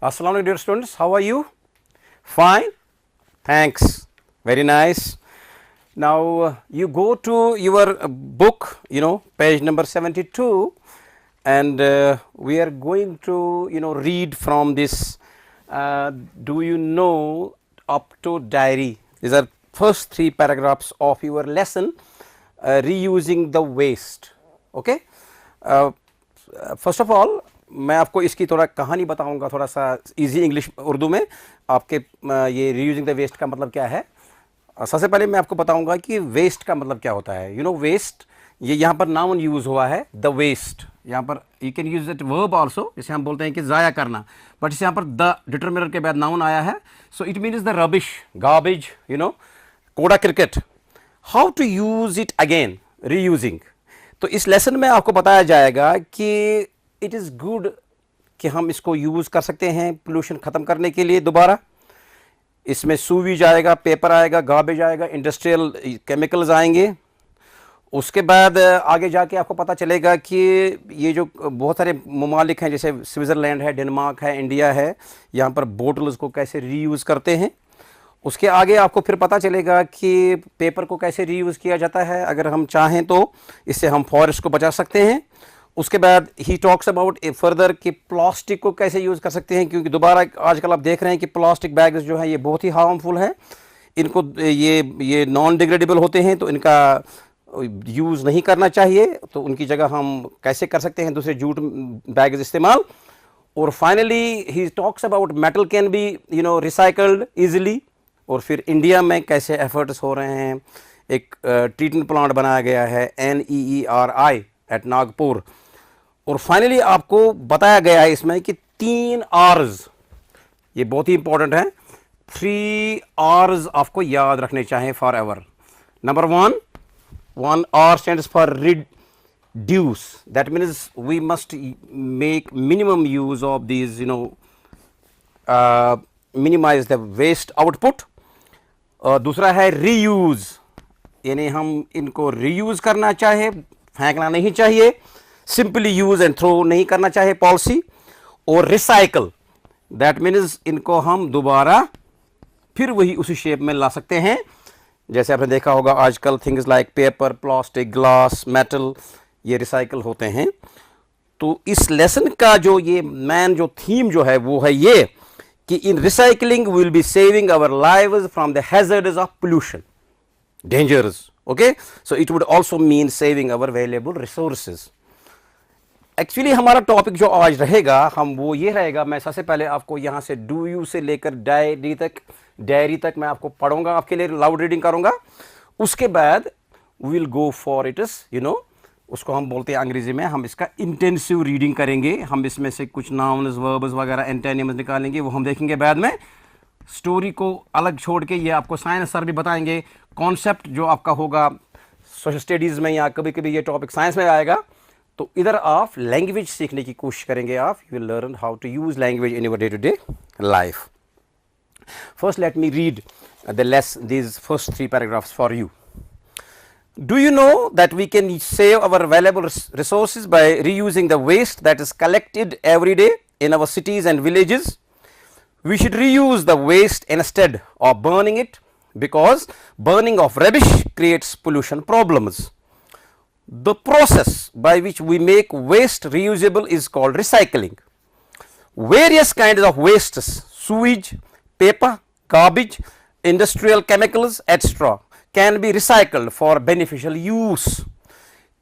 Assalamu alaikum dear students, how are you? Fine? Thanks. Very nice. Now you go to your book, page number 72, and we are going to read from this do you know up to diary. These are first 3 paragraphs of your lesson, reusing the waste. Okay. First of all, मैं आपको इसकी थोड़ा कहानी बताऊंगा, थोड़ा सा easy English Urdu में आपके ये रीयूजिंग द वेस्ट का मतलब क्या है. सबसे पहले मैं आपको बताऊंगा कि वेस्ट का मतलब क्या होता है. वेस्ट, ये यहाँ पर नाउन यूज़ हुआ है द वेस्ट. यहाँ पर you can use it verb also, जैसे हम बोलते हैं कि ज़ाया करना, बट इसे यहाँ पर द डिटरमिनर के बाद नाउन आया है. So it means the rubbish, garbage, कूड़ा क्रिकेट. How to use it again, reusing. तो इस लेसन में आपको बताया जाएगा कि इट इज़ गुड कि हम इसको यूज़ कर सकते हैं पोल्यूशन ख़त्म करने के लिए दोबारा. इसमें सूवीज आएगा, पेपर आएगा, गार्बेज आएगा, इंडस्ट्रियल केमिकल्स आएंगे. उसके बाद आगे जाके आपको पता चलेगा कि ये जो बहुत सारे ममालिक हैं, जैसे स्विट्ज़रलैंड है, डेनमार्क है, इंडिया है, यहाँ पर बोटल्स को कैसे रीयूज़ करते हैं. उसके आगे आपको फिर पता चलेगा कि पेपर को कैसे रीयूज़ किया जाता है. अगर हम चाहें तो इससे हम फॉरेस्ट को बचा सकते हैं. उसके बाद ही टॉक्स अबाउट फर्दर कि प्लास्टिक को कैसे यूज़ कर सकते हैं, क्योंकि दोबारा आजकल आप देख रहे हैं कि प्लास्टिक बैग्स जो हैं ये बहुत ही हार्मफुल हैं. इनको ये नॉन डिग्रेडेबल होते हैं, तो इनका यूज़ नहीं करना चाहिए. तो उनकी जगह हम कैसे कर सकते हैं दूसरे जूट बैग्स इस्तेमाल. और finally he talks about metal can be recycled easily. और फिर इंडिया में कैसे एफर्ट्स हो रहे हैं. एक ट्रीटमेंट प्लांट बनाया गया है NEERI एट नागपुर. और फाइनली आपको बताया गया है इसमें कि 3 R's, ये बहुत ही इंपॉर्टेंट है. 3 R's आपको याद रखने चाहिए for ever. Number 1 R stands for reduce. That means we must make minimum use of these, minimize the waste output. दूसरा है रीयूज़, यानी हम इनको रीयूज़ करना चाहे, फेंकना नहीं चाहिए. सिंपली यूज़ एंड थ्रो नहीं करना चाहिए पॉलिसी. और रिसाइकल, दैट मीन्स इनको हम दोबारा फिर वही उसी शेप में ला सकते हैं. जैसे आपने देखा होगा आजकल things like paper, plastic, glass, metal, ये रिसाइकल होते हैं. तो इस लेसन का जो ये मैन जो थीम जो है वो है ये कि in recycling will be saving our lives from the hazards of pollution, dangers. Okay, so it would also mean saving our valuable resources. Actually हमारा टॉपिक जो आज रहेगा हम वो ये रहेगा, मैं सबसे पहले आपको यहाँ से डू यू से लेकर डायरी तक मैं आपको पढ़ूंगा, आपके लिए लाउड रीडिंग करूंगा. उसके बाद विल गो फॉर इट्स उसको हम बोलते हैं अंग्रेजी में, हम इसका इंटेंसिव रीडिंग करेंगे. हम इसमें से कुछ नाउन्स, वर्ब्स वगैरह, एंटोनिम्स निकालेंगे, वो हम देखेंगे बाद में. स्टोरी को अलग छोड़ के ये आपको साइंस सर भी बताएंगे. कॉन्सेप्ट जो आपका होगा सोशल स्टडीज़ में या कभी कभी ये टॉपिक साइंस में आएगा. तो इधर आप लैंग्वेज सीखने की कोशिश करेंगे. आप you will learn how to use language in your day to day life. First, let me read these first 3 paragraphs for you. Do you know that we can save our valuable resources by reusing the waste that is collected every day in our cities and villages? We should reuse the waste instead of burning it, because burning of rubbish creates pollution problems. The process by which we make waste reusable is called recycling. Various kinds of wastes, sewage, paper, garbage, industrial chemicals, etc., can be recycled for beneficial use.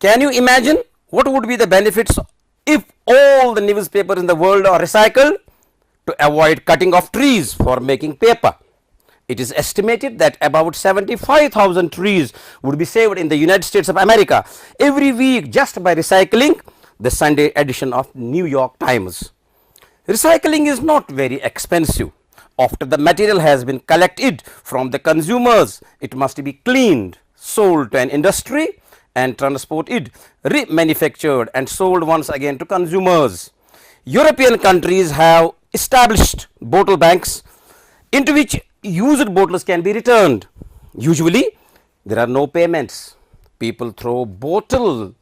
Can you imagine what would be the benefits if all the newspapers in the world are recycled? To avoid cutting of trees for making paper, it is estimated that about 75,000 trees would be saved in the United States of America every week just by recycling. The Sunday edition of New York Times. Recycling is not very expensive. After the material has been collected from the consumers, it must be cleaned, sold to an industry, and transported, remanufactured, and sold once again to consumers. European countries have established bottle banks into which used bottles can be returned. Usually, there are no payments. People throw bottles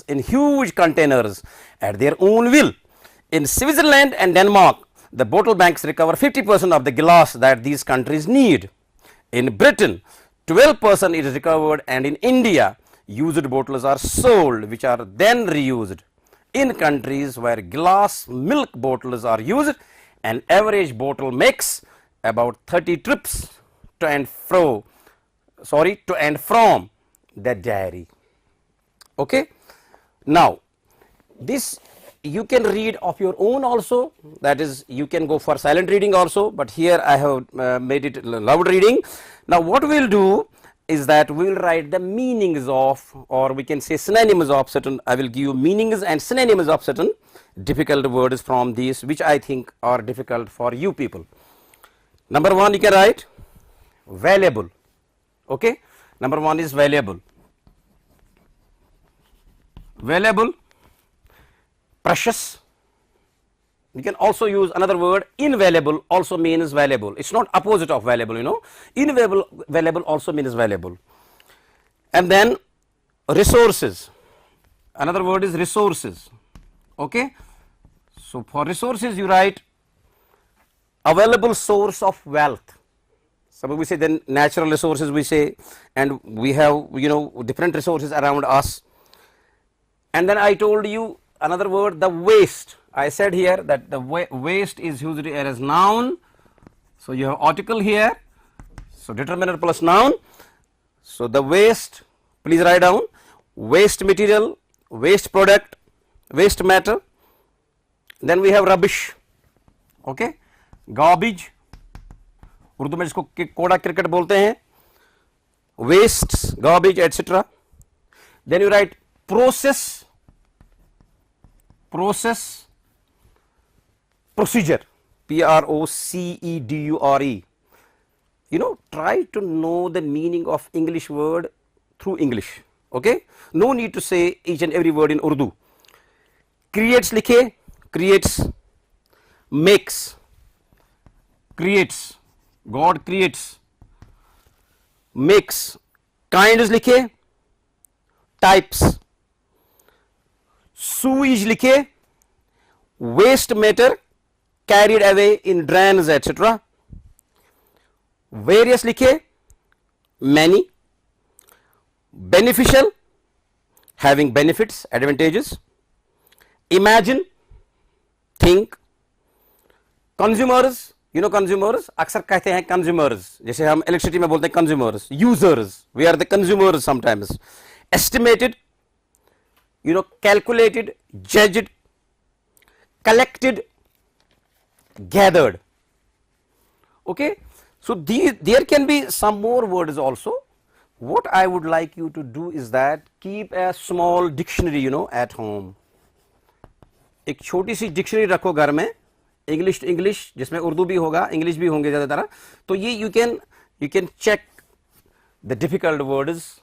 in huge containers at their own will. In Switzerland and Denmark, the bottle banks recover 50% of the glass that these countries need. In Britain, 12% is recovered, and in India, used bottles are sold which are then reused. In countries where glass milk bottles are used, an average bottle makes about 30 trips to and from the dairy. Okay. Now, this you can read of your own also, that is you can go for silent reading also, but here I have made it loud reading. Now, what we will do is that we will write the meanings of, or we can say synonyms of certain, I will give you meanings and synonyms of certain difficult words from these which I think are difficult for you people. Number one, you can write valuable. Okay. Number one is valuable. Valuable, precious. You can also use another word, invaluable also means valuable. It is not opposite of valuable, you know. Valuable also means valuable. And then resources, another word is resources. Okay. So, for resources you write available source of wealth. Suppose we say then natural resources we say, and we have, you know, different resources around us. And then I told you another word, the waste. I said here that the waste is used here as noun. So, you have article here. So, determiner plus noun. So, the waste, please write down waste material, waste product, waste matter. Then we have rubbish. Okay. Garbage, Urdu में जिसको कोड़ा cricket बोलते हैं, wastes, garbage, etc. Then you write process, procedure, procedure. You know, try to know the meaning of English word through English. Okay, no need to say each and every word in Urdu. Creates लिखे, creates, makes, creates, God creates, makes, kinds लिखे, types, sewage लिखे, waste matter carried away in drains etc. Various लिखे, many, beneficial, having benefits, advantages, imagine, think, consumers, you know consumers, अक्सर कहते हैं consumers, जैसे हम electricity में बोलते हैं consumers, users, we are the consumers sometimes, estimated, you know, calculated, judged, collected, gathered. Okay. So, there can be some more words also. What I would like you to do is that keep a small dictionary, you know, at home. एक छोटी सी dictionary रखो घर में, English to English, जिसमें उर्दू भी होगा, English भी होंगे ज़्यादातर. तो ये you can check the difficult words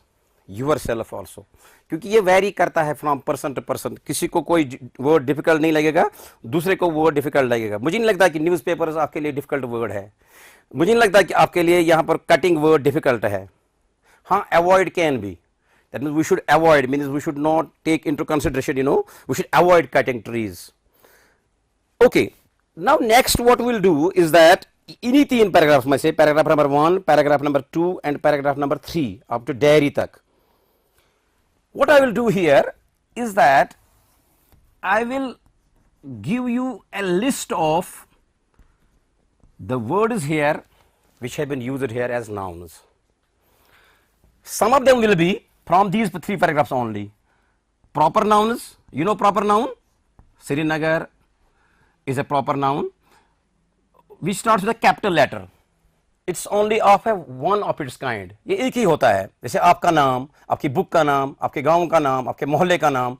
yourself also, क्योंकि ये वैरी करता है फ्रॉम पर्सन टू पर्सन. किसी को कोई वर्ड डिफिकल्ट नहीं लगेगा, दूसरे को वर्ड डिफिकल्ट लगेगा. मुझे नहीं लगता कि न्यूज़पेपर्स आपके लिए डिफिकल्ट वर्ड है. मुझे नहीं लगता कि आपके लिए यहाँ पर कटिंग वर्ड डिफिकल्ट है. हाँ, avoid can be. That means we should avoid, means we should not take into consideration, you know, we should avoid cutting trees. Okay. Now next what we will do is that इन्हीं तीन paragraphs में से paragraph number 1, paragraph number 2 and paragraph number 3 up to dairy तक. What I will do here is that I will give you a list of the words here which have been used here as nouns. Some of them will be from these 3 paragraphs only. Proper nouns, you know proper noun, Srinagar is a proper noun which starts with a capital letter. It's only of a one of its kind. ये एक ही होता है, जैसे आपका नाम, आपकी book का नाम, आपके गांव का नाम, आपके मोहल्ले का नाम.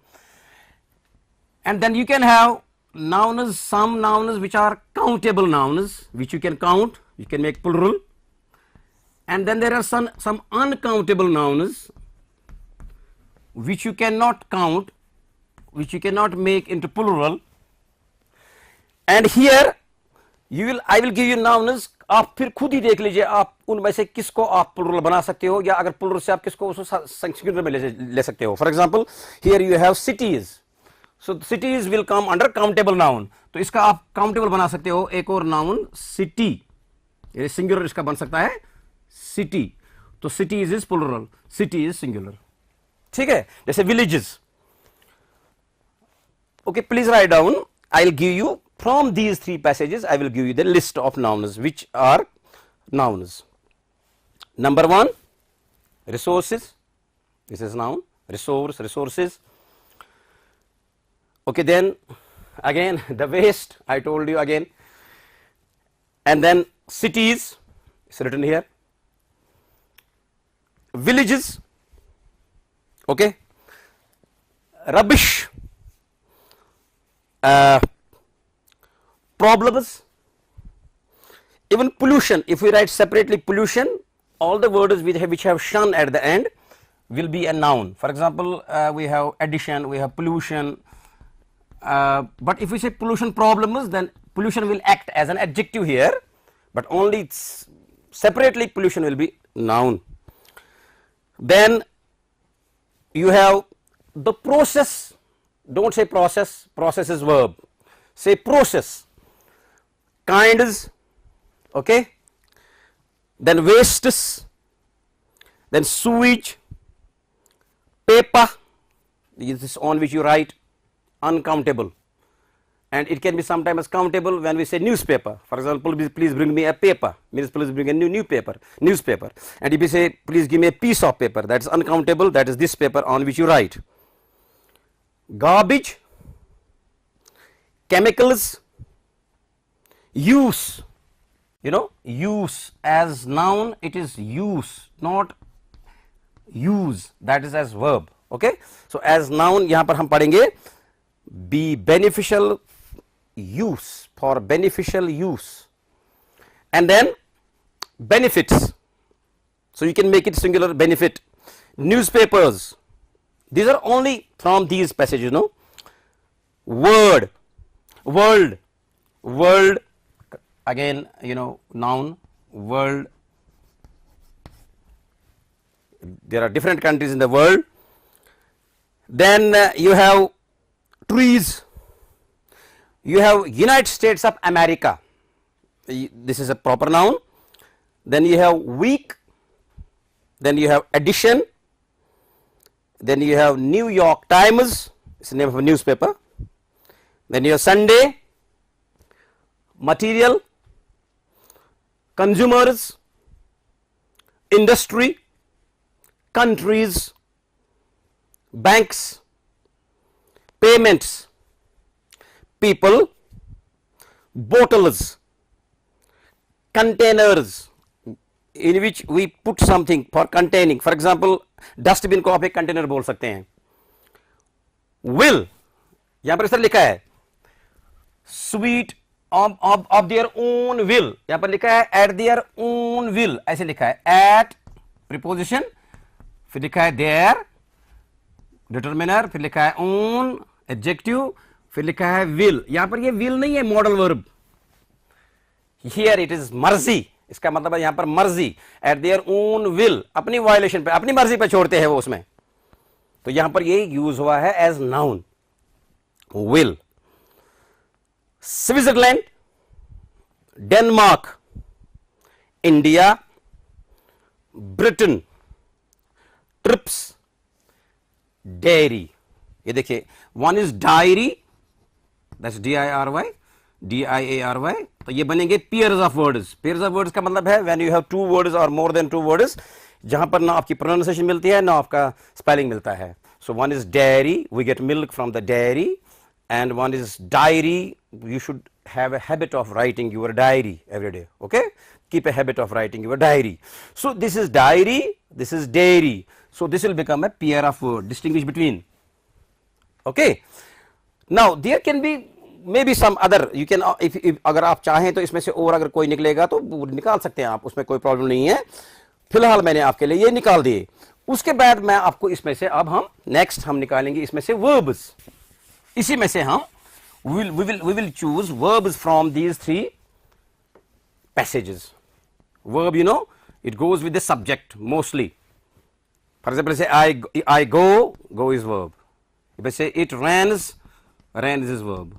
And then you can have nouns, some nouns which are countable nouns, which you can count, you can make plural. And then there are some uncountable nouns which you cannot count, which you cannot make into plural. And here I will give you nouns. आप फिर खुद ही देख लीजिए आप उनमें से किसको आप प्लुरल बना सकते हो, या अगर प्लुरल से आप किसको उसको सिंगुलर में ले सकते हो. For example here you have cities. So cities will come under countable noun. तो इसका आप काउंटेबल बना सकते हो एक और नाउन सिटी, ये सिंगुलर इसका बन सकता है सिटी। तो cities is plural, city is singular. ठीक है, जैसे villages. Okay, please write down, I will give you from these three passages, I will give you the list of nouns which are nouns. Number one, resources, this is noun, resource, resources. Okay, then again the waste, I told you again, and then cities, it's written here, villages, okay, rubbish, problems, even pollution. If we write separately pollution, all the words which have shun at the end will be a noun. For example, we have addition, we have pollution, but if we say pollution problems, then pollution will act as an adjective here, but only separately pollution will be noun. Then you have the process, don't say process, process is verb, say process, kinds, okay, then wastes, then sewage, paper, this is on which you write, uncountable, and it can be sometimes countable when we say newspaper. For example, please bring me a paper, means please bring a newspaper. And if you say please give me a piece of paper, that is uncountable, that is this paper on which you write. Garbage, chemicals, use, you know, use as noun, it is use, not use, that is as verb. Okay, so as noun यहाँ पर हम पढ़ेंगे be beneficial use, for beneficial use, and then benefits, so you can make it singular, benefit. Newspapers, these are only from these passages, you know. Word, world, world, again, you know, noun, world, there are different countries in the world. Then you have trees, you have United States of America, this is a proper noun. Then you have week, then you have edition, then you have New York Times, it's the name of a newspaper. Then you have Sunday, material, consumers, industry, countries, banks, payments, people, bottles, containers in which we put something for containing. For example, dustbin को आप एक container बोल सकते हैं. Will, यहां पर इस तरह लिखा है sweet of their own will, यहां पर लिखा है at their own will, ऐसे लिखा है at preposition, फिर लिखा है their determiner, फिर लिखा है own adjective, फिर लिखा है will. यहां पर ये will नहीं है modal verb, here it is mercy, इसका मतलब है यहां पर मर्जी, at their own will, अपनी वायलेशन पे, अपनी मर्जी पे छोड़ते हैं वो उसमें, तो यहां पर ये यूज हुआ है as noun will. Switzerland, Denmark, India, Britain, trips, dairy. ये देखिए, one is diary, that's DIRY, तो ये बनेंगे pairs of words. Pairs of words का मतलब है when you have two words और मोर देन टू वर्ड्स, जहां पर ना आपकी प्रोनाउंसिएशन मिलती है ना आपका स्पेलिंग मिलता है. So one is dairy, we get milk from the dairy, and one is diary, you should have a habit of writing your diary every day. Okay, keep a habit of writing your diary. So this is diary, this is dairy, so this will become a pair of word, distinguish between. Okay, now there can be maybe some other, you can if अगर आप चाहें तो इसमें से और अगर कोई निकलेगा तो निकाल सकते हैं आप, उसमें कोई प्रॉब्लम नहीं है. फिलहाल मैंने आपके लिए ये निकाल दिए. उसके बाद मैं आपको इसमें से अब हम नेक्स्ट हम निकालेंगे इसमें से verbs. इसी में से हम we will choose verbs from these three passages. Verb, you know, it goes with the subject mostly. For example, say I go is verb. If I say it rains, ran, this is verb.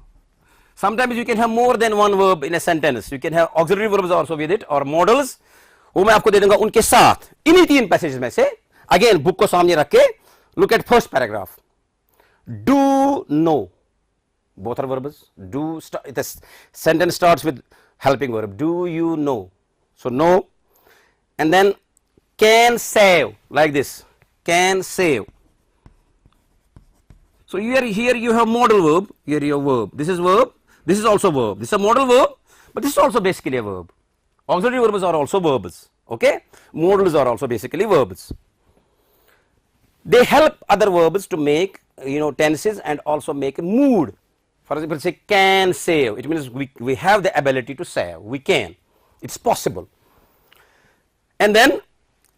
Sometimes you can have more than one verb in a sentence. You can have auxiliary verbs also with it or modals. वो मैं आपको दे दूंगा उनके साथ इन्हीं 3 passage में से. Again book को सामने रख के look at first paragraph. Do know. Both are verbs. Do the sentence starts with helping verb. Do you know? So know. And then can save, like this. Can save. So here you have modal verb. Here you have verb. This is verb. This is also verb. This is a modal verb, but this is also basically a verb. Auxiliary verbs are also verbs. Okay. Modals are also basically verbs. They help other verbs to make tenses and also make a mood. For example, say can save. It means we have the ability to save. We can. It's possible. And then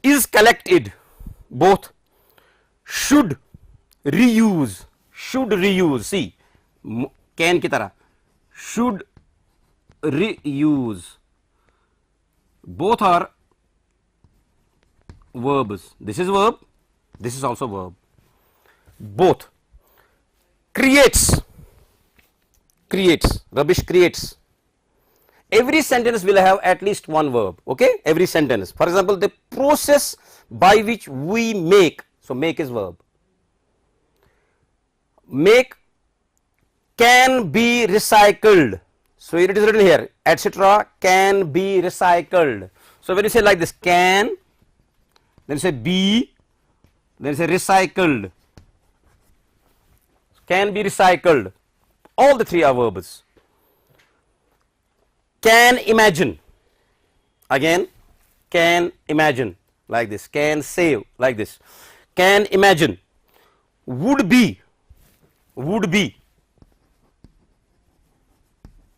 is collected. Both should reuse. Should reuse. See, can की तरह. Should reuse. Both are verbs. This is verb. This is also verb. Both. Creates. Creates. Rubbish creates. Every sentence will have at least one verb. Okay. Every sentence. For example, the process by which we make. So make is verb. Make can be recycled. So it is written here, etc. can be recycled. So when you say like this, can, then say be, then say recycled. Can be recycled. All the 3 are verbs. Can imagine. Again, can imagine, like this. Can save, like this. Can imagine. Would be. Would be.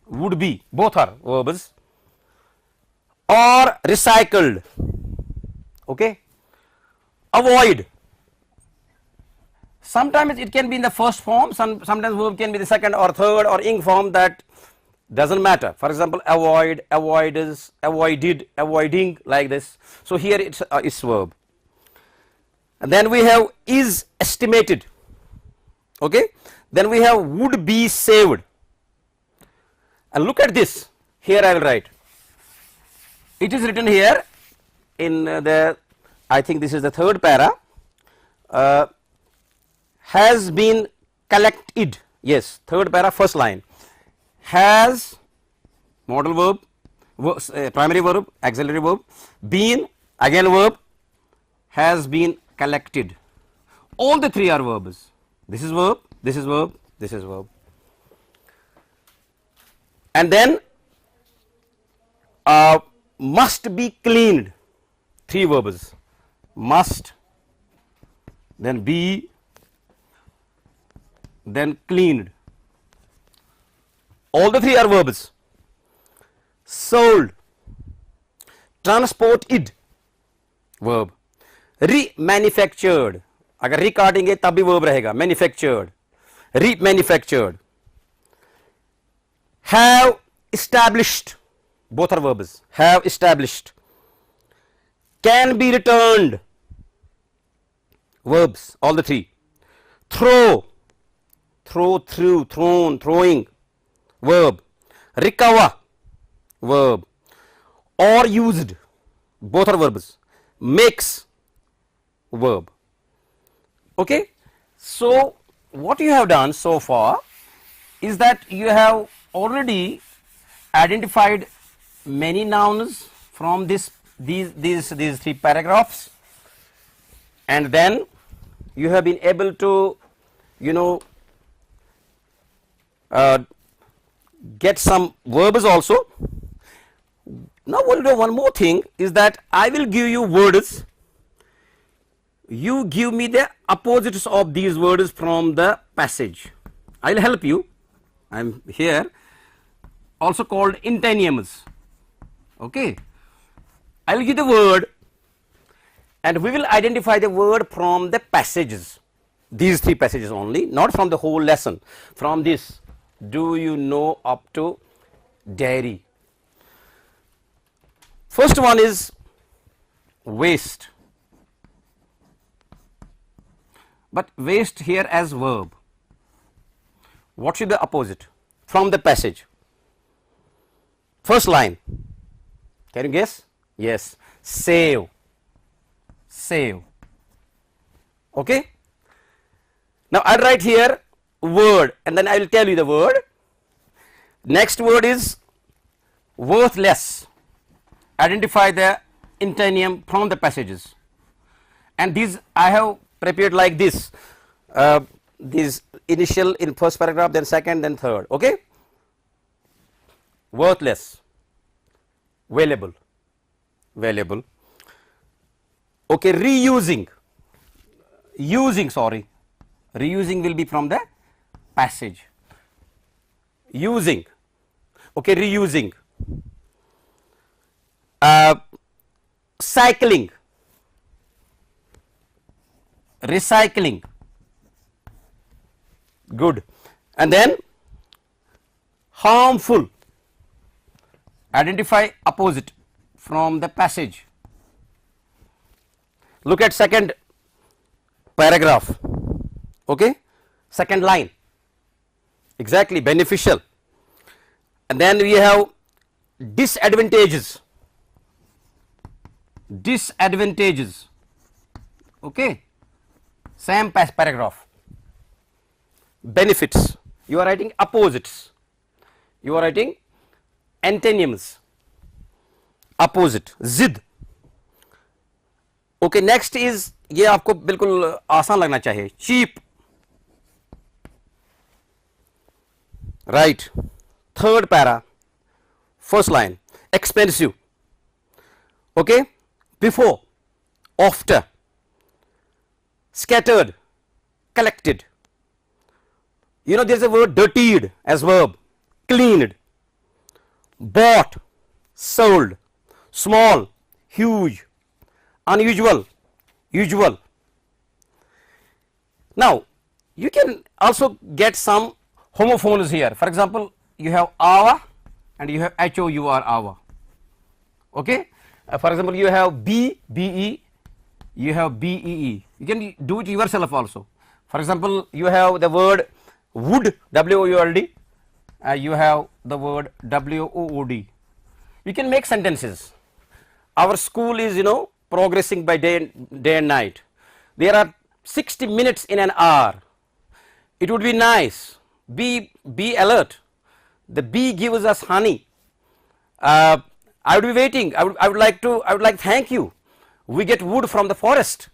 Would be. Both are verbs. Or recycled. Okay. Avoid. Sometimes it can be in the first form, sometimes verb can be the second or third or ing form, that doesn't matter. For example, avoid, avoidance, avoided, avoiding, like this. So here it's verb. And then we have is estimated. Okay. Then we have would be saved. And look at this. Here I will write. It is written here in I think this is the 3rd para. Has been collected. Yes, 3rd para, first line. Has, modal verb, primary verb, auxiliary verb. Been, again verb. Has been collected. All the 3 are verbs. This is verb, this is verb, this is verb. And then must be cleaned. 3 verbs. Must, then be, then cleaned. All the 3 are verbs. Sold, transported, verb. Remanufactured. अगर री काटेंगे तब भी verb रहेगा. Manufactured, remanufactured. Have established. Both are verbs. Have established. Can be returned. Verbs, all the 3. Throw, throw, through, thrown, throwing, verb. Recover, verb. Or used, both are verbs. Makes, verb. Okay. So what you have done so far is that you have already identified many nouns from these 3 paragraphs, and then you have been able to get some verbs also. Now we'll do one more thing, is that I will give you words, you give me the opposites of these words from the passage. I will help you. I am here, also called antonyms. Okay. I will give the word and we will identify the word from the passages, these 3 passages only, not from the whole lesson. From this, do you know, up to dairy. First one is waste, but waste here as verb. What should be the opposite from the passage? First line. Can you guess? Yes. Save. Save. Okay. Now I'll write here word and then I will tell you the word. Next word is worthless. Identify the antonym from the passages. And these I have prepared like this. These initial in first paragraph, then second, then third. Okay. Worthless. Valuable. Valuable. Okay. Reusing. Using, sorry. Reusing will be from the passage. Using. Okay. Reusing. Cycling. Recycling. Good. And then harmful. Identify opposite from the passage. Look at second paragraph. Okay. Second line. Exactly. Beneficial. And then we have disadvantages. Disadvantages. Okay. Same paragraph. Benefits. You are writing opposites. You are writing antonyms. Opposite. Zid. Okay. Next is ये आपको बिल्कुल आसान लगना चाहिए. Cheap. Right. Third para. First line. Expensive. Okay. Before. After. Scattered. Collected. You know there is a word dirtied as verb. Cleaned. Bought. Sold. Small. Huge. Unusual. Usual. Now you can also get some homophones here. For example, you have our and you have HOUR our. Okay. For example, you have BE, you have BEE. You can do it yourself also. For example, you have the word would, WOULD, you have the word WOOD. You can make sentences. Our school is, progressing by day and night. There are 60 minutes in an hour. It would be nice. Be alert. The bee gives us honey. I would be waiting. I would like to thank you. We get wood from the forest.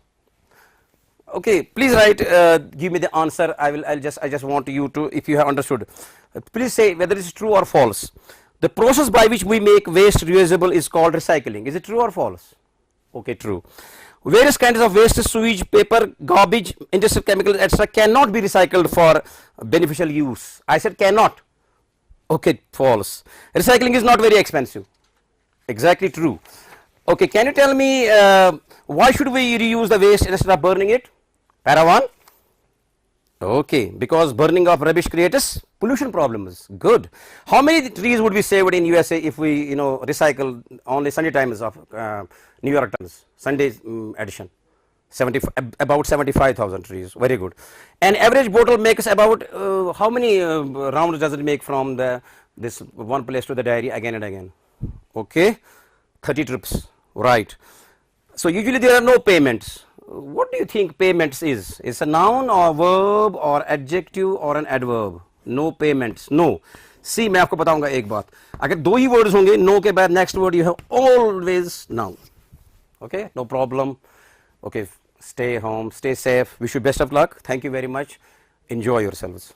Okay, please write. Give me the answer. I just want you to, if you have understood, please say whether it is true or false. The process by which we make waste reusable is called recycling. Is it true or false? Okay, true. Various kinds of waste, sewage, paper, garbage, industrial chemicals, etc. cannot be recycled for beneficial use. I said cannot. Okay, false. Recycling is not very expensive. Exactly true. Okay, can you tell me why should we reuse the waste instead of burning it? Para 1. Okay, because burning of rubbish creates pollution problems. Good. How many trees would be saved in USA if we recycle only Sunday Times of New York Times Sunday edition? About 75,000 trees. Very good. An average bottle makes about how many rounds does it make from this one place to the dairy again and again? Okay, 30 trips. Right. So usually there are no payments. What do you think payments is? Is a noun or verb or adjective or an adverb? No payments. No. See, मैं आपको बताऊंगा एक बात. अगर दो ही words होंगे, no के बाद next word you have always noun. Okay, no problem. Okay, stay home, stay safe. Wish you best of luck. Thank you very much. Enjoy yourselves.